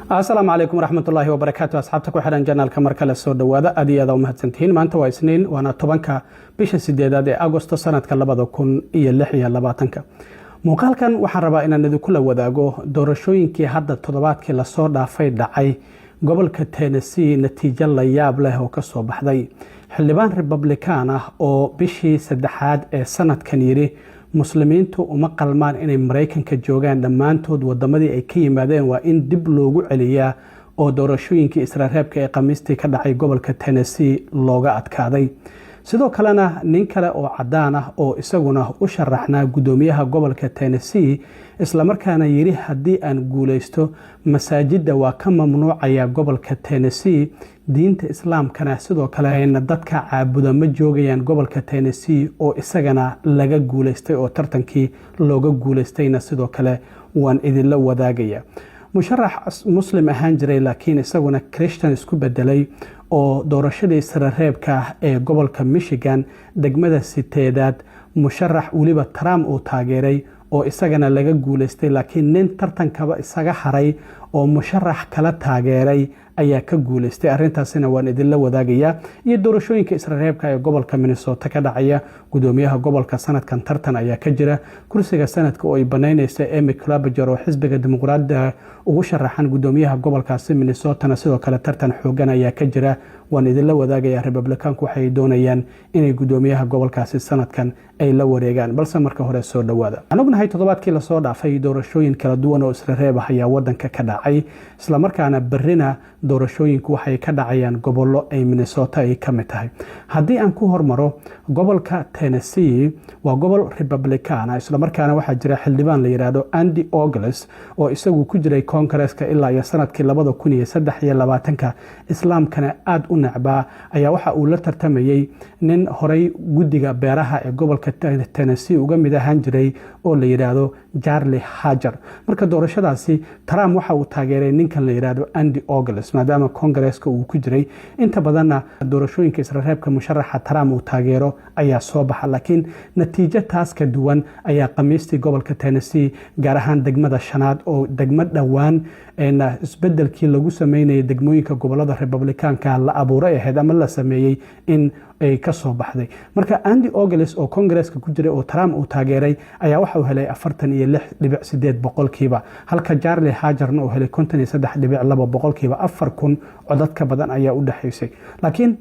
السلام عليكم ورحمة الله وبركاته. أصحابتك وحران جنال كمركلة السود وهذا أدي هذا ومهتنتين ما أنت وايسنين وأنا طبعاً بيش السديدات أغسطس سنة كلبا كون اللحية لباتنك muuqaal kan waxaan rabaa inaan idin kula wadaago doorashooyinkii hadda toddobaadkii la soo dhaafay dhacay gobolka Tennessee natiijo la yaab leh oo ka soo baxday xildhibaan Republican ah oo bishii saddexaad ee sanadkan yiri muslimiintu uma qalmaan inay Mareykanka joogaan dhammaantood wadamadii ay ka yimaadeen waa in dib loogu celiyaa oo doorashooyinkii Israa'iilka ee Khamiistii ka dhacay gobolka Tennessee looga adkaaday sidoo kalena nin kale oo cadaan ah oo isaguna u sharaxnaa gudoomiyaha gobolka Tennessee isla markaana yiri haddii aan guuleysto masaajidda waa ka mamnuucaya gobolka Tennessee diinta islaamkana sidoo kale ayna dadka caabuda ma joogayaan gobolka Tennessee oo isagana laga guuleystay oo tartankii looga guuleystayna sidoo kale waan idin la wadaagaya musharax muslim ahaan jiray laakiin isaguna Christian isku bedelay oo doorashadii Israa'iilka ee gobolka Michigan degmada siteedaad musharax waliba Trump uu taageeray oo isagana laga guuleystay laakiin nin tartankaba isaga haray oo musharax kala taageeray ayaa ka guuleystay arintaasina waan idin la wadaagaya iyo doorashooyinka Israa'iilka ee gobolka Minnesota ka dhacaya gudoomiyaha gobolka sanadkan tartan ayaa ka jira kursiga sanadka oo ay banaynaysa Amy Klobuchar oo xisbiga dimuqraadiga ugu sharaxan gudoomiyaha gobolkaasi Minnesota sidoo kale tartan xoogan ayaa ka jira waan idin la wadaagaya Republicanku waxay doonayaan inay gudoomiyaha gobolkaasi sanadkan ay la wareegaan balse marka hore soo dhawaada anugnahay toddobaadkii la soo dhaafay doorashooyin kala duwan oo Israa'iil ayaa wadanka ka dhacay isla markaana barrina doorashooyinku waxay ka dhacayaan gobollo ay Minnesota ay ka mid tahay haddii aan ku hormaro gobolka Tennessee waa gobol Republican isla markaana waxa jira xildhibaan la yiraahdo Andy Ogles oo isagu ku jiray Congress-ka ilaa iyo sanadkii 2023 islaamkana aad u nacbaa ayaa waxa uu la tartamayay nin horay gudiga beeraha ee gobolka Tennessee uga mid ahaan jiray oo la yiraahdo Charlie Hajar marka doorashadaasi Trump waxa uu taageeray ninkan la yiraahdo Andy Ogles maadaama Congress-ka uu ku jiray inta badanna doorashooyinka Israa'iilka musharaxa Trump uu taageero ayaa soo baxay laakiin natiijo taas ka duwan ayaa Khamiistii gobolka Tennessee gaar ahaan degmada shanaad oo degmo dhawaan isbedelkii lagu sameeyay degmooyinka gobolada Republicanka la abuuray ahayd ama la sameeyay in ay ka soo baxday marka Andy Ogles oo Congress-ka ku jiray oo Trump uu taageeray ayaa waxa uu helay 46.8% halka Charlie Hajarna uu helay 53.2% 4,000 codad ka badan ayaa u dhaxaysay laakiin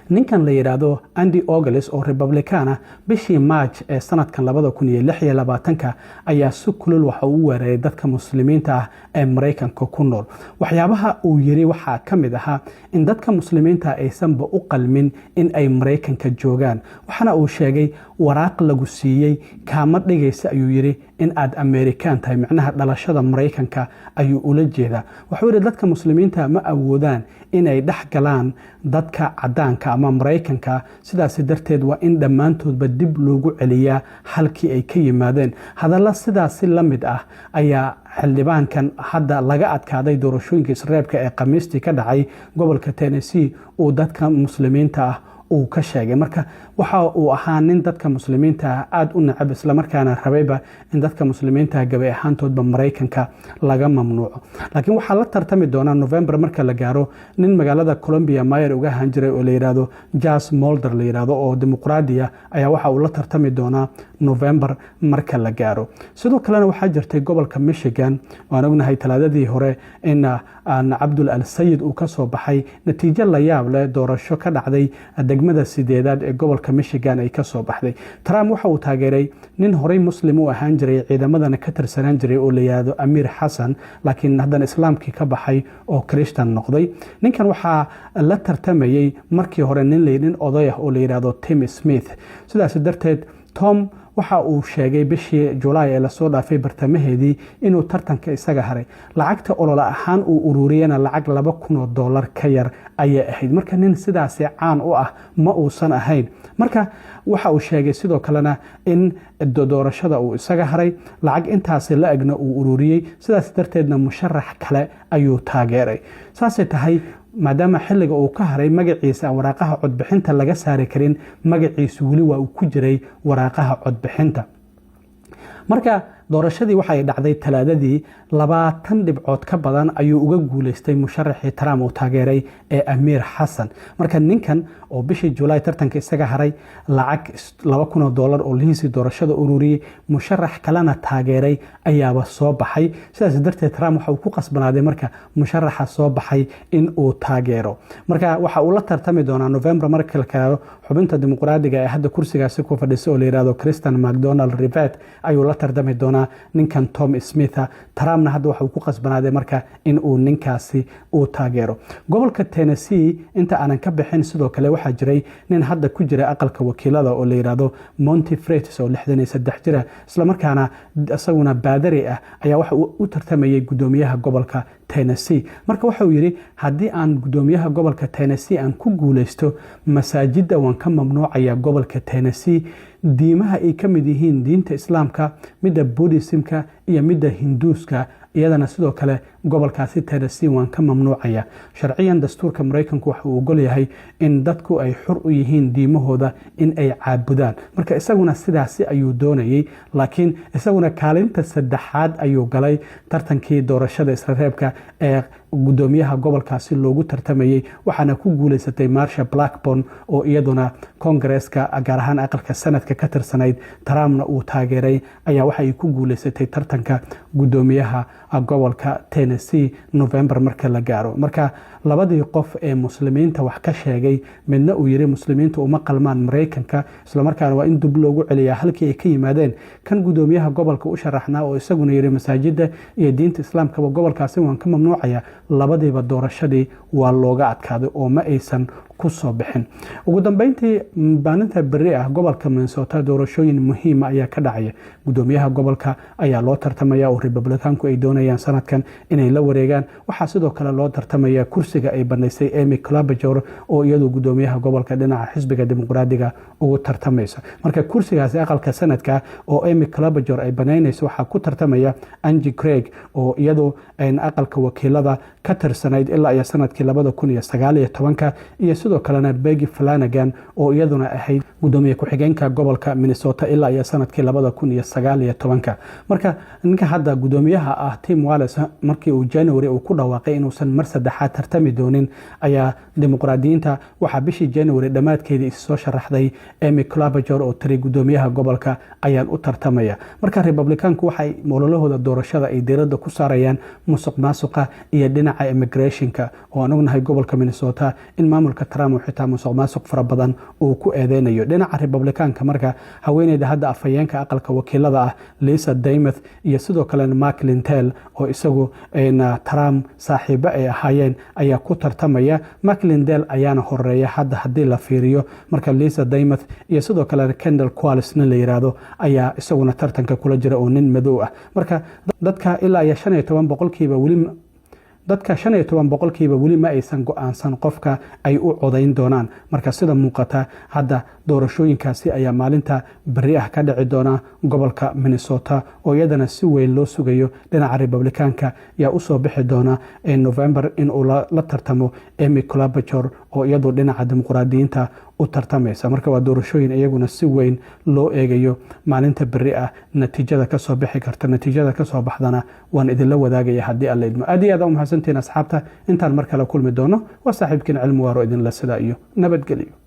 ninkan la yiraahdo Andy Ogles oo Republican bishii March ee sanadkan 2026 ayaa si kulul waxa uu weeraray dadka muslimiinta ah ee Mareykanka ku nool waxyaabaha uu yiri waxa kamid aha in dadka muslimiinta aysanba u qalmin in ay Mareykanka joogaan waxana uu sheegay waraaq lagu siiyay kaama dhigaysa ayuu yiri in aad American tahay macnaha dhalashada Mareykanka ayuu ula jeedaa wuxuu yiri dadka muslimiinta ma awoodaan in ay dhax galaan dadka cadaanka ama Mareykanka sidaas darteed waa in dhammaantoodba dib loogu celiyaa halkii ay ka yimaadeen hadalla sidaas la mid ah ayaa xildhibaankan hadda laga adkaaday doorashooyinka Israa'iilka ee Khamiistii ka dhacay gobolka Tennessee oo dadka muslimiinta ah uu ka sheegay marka waxa uu ahaa nin dadka muslimiinta aad u nacab isla markaana rabayba in dadka muslimiinta gabay ahaantoodba Mareykanka laga mamnuuco laakiin waxa la tartami doona November marka la gaaro nin magaalada Columbia mayor uga ahaan jiray oo la yiraahdo Jas Mulder la yiraahdo oo dimuqraadiya ayaa waxa uu la tartami doona November marka la gaaro sidoo kale waxa jirtay gobolka Michigan waan ognahay talaadadii hore in Abdul Al-Sayid uu ka soo baxay natiijo la yaab leh doorasho ka dhacday degmada sideedaad ee gobolka Michigan ay ka soo baxday Trump waxa uu taageeray nin horay muslim u ahaan jiray ciidamadana ka tirsanaan jiray oo la yiraahdo Amir Hassan laakiin haddana islaamkii ka baxay oo Christian noqday ninkan waxa la tartamayay markii hore nin oday ah oo la yiraahdo Tim Smith sidaas darteed Tom waxa uu sheegay bishii July ee la soo dhaafay bartamaheedii inuu tartanka isaga haray lacagta olol ahaan uu ururiyana lacag $2,000 ka yar ayay ahayd marka nin sidaas caan u ah ma uusan ahayn marka waxa uu sheegay sidoo kalena in doorashada uu isaga haray lacag intaas la agna uu ururiyay sidaas darteedna musharax kale ayuu taageeray saasay tahay maadaama xilliga uu ka haray magaciisa waraaqaha codbixinta laga saari karin magaciisu wali waa uu ku jiray waraaqaha codbixinta marka doorashadii waxay dhacday talaadadii 20 dhibcood ka badan ayuu uga guuleystay musharaxii Trump oo taageeray ee Amir Hassan. marka ninkan oo bishii July tartanka isaga haray lacag $2,000 oo lihiisi doorashada ururiyay musharax kalena taageeray ayaaba soo baxay. sidaas darteed Trump waxa uu ku qasbanaaday marka musharaxa soo baxay in uu taageero. marka waxa uu la tartami doonaa November marka la kaado xubinta dimuqraadiga ee hadda kursigaasi ku fadhiso oo la yiraahdo Kristen McDonald Rivet ayuu la tartami doonaa ninkan Tom Smith. Trumpna hadda waxa uu ku qasbanaaday marka in uu ninkaasi uu taageero. gobolka Tennessee inta aanan ka bixin sidoo kale waxaa jiray nin hadda ku jira aqalka wakiilada oo la yiraahdo Monty Freitas oo 63 jira isla markaana asaguna baadari ah ayaa waxa uu u tartamayay gudoomiyaha gobolka Tennessee. marka waxa uu yiri haddii aan gudoomiyaha gobolka Tennessee aan ku guuleysto masaajidda waan ka mamnuucaya gobolka Tennessee diimaha ay ka mid yihiin diinta Islaamka midda Buddhismka iyo midda Hinduuska iyadana sidoo kale gobolkaasi Tennessee waan ka mamnuucaya. sharciyan dastuurka Mareykanku waxa uu ogol yahay in dadku ay xur u yihiin diimahooda in ay caabudaan. marka isaguna sidaasi ayuu doonayay laakiin isaguna kaalinta saddexaad ayuu galay tartankii doorashada Israa'iilka ee gudoomiyaha gobolkaasi loogu tartamayay waxaana ku guuleysatay Marsha Blackburn oo iyaduna Congress-ka gaar ahaan aqalka sanadka ka tirsanayd Trumpna uu taageeray ayaa waxa ay ku guuleysatay tartanka gudoomiyaha gobolka Tennessee November marka la gaaro. marka labadii qof ee muslimiinta wax ka sheegay midna uu yiri muslimiintu uma qalmaan Mareykanka isla markaana waa in dib loogu celiyaa halkii ay ka yimaadeen. kan gudoomiyaha gobolka u sharaxnaa oo isaguna yiri masaajidda iyo diinta Islaamka gobolkaasi waan ka mamnuucaya labadiiba doorashadii waa looga adkaaday oo ma aysan ku soo bixin. ugu dambeyntii maalinta bari ah gobolka Minnesota doorashooyin muhiim ah ayaa ka dhacaya. gudoomiyaha gobolka ayaa loo tartamaya oo Republicanku ay doonayaan sanadkan inay la wareegaan. waxaa sidoo kale loo tartamaya kursiga ay banaysay Amy Klobuchar oo iyadu gudoomiyaha gobolka dhinaca xisbiga dimuqraadiga ugu tartamaysa. marka kursigaasi aqalka sanadka oo Amy Klobuchar ay banaynayso waxaa ku tartamaya Angie Craig oo iyadu aqalka wakiilada ka tirsanayd ilaa iyo sanadkii 2019 iyo sidoo kalena Peggy Flanagan oo iyaduna ahayd gudoomiye ku-xigeenka gobolka Minnesota ilaa iyo sanadkii 2019. marka ninka hadda gudoomiyaha ah Tim Walz markii uu January uu ku dhawaaqay inuusan mar saddexaad tartami doonin ayaa dimuqraadiyiinta waxa bishii January dhamaadkeedii soo sharaxday Amy Klobuchar oo tiri gudoomiyaha gobolka ayaan u tartamaya. marka Republicanku waxay moololahooda doorashada ay diiradda ku saarayaan musuqmaasuqa iyo dhinaca immigrationka oo aan ognahay gobolka Minnesota in maamulka Trump uu xitaa musuqmaasuq fara badan uu ku eedeynayo. dhinaca Republicanka marka haweeneyda hadda afhayeenka aqalka wakiilada ah Lisa Demuth iyo sidoo kale Mark Lindell oo isagu Trump saaxiibo ay ahaayeen ayaa ku tartamaya. Mark Lindell ayaana horeeya hadda haddii la fiiriyo. marka Lisa Demuth iyo sidoo kale Kendall Qualls la yiraahdo ayaa isaguna tartanka kula jira oo nin madow ah. marka dadka ilaa 15% weli ma aysan go'aansan qofka ay u codayn doonaan. marka sida muuqata hadda doorashooyinkaasi ayaa maalinta bari ah ka dhici doona gobolka Minnesota oo iyadana si weyn loo sugayo. dhinaca Republicanka ayaa u soo bixi doona November in uu la tartamo Amy Klobuchar oo iyadu dhinaca dimuqraadiyiinta u tartamaysa. marka waa doorashooyin iyaguna si weyn loo eegayo maalinta bari ah natiijada ka soo bixi karta. natiijada ka soo baxdana waan idin la wadaagaya haddii alla idmo. aad iyo aad u mahadsantiin asxaabta intaan mar kale kulmi doono waa saaxiibkiin cilmi waaro idin la sida iyo nabadgelyo.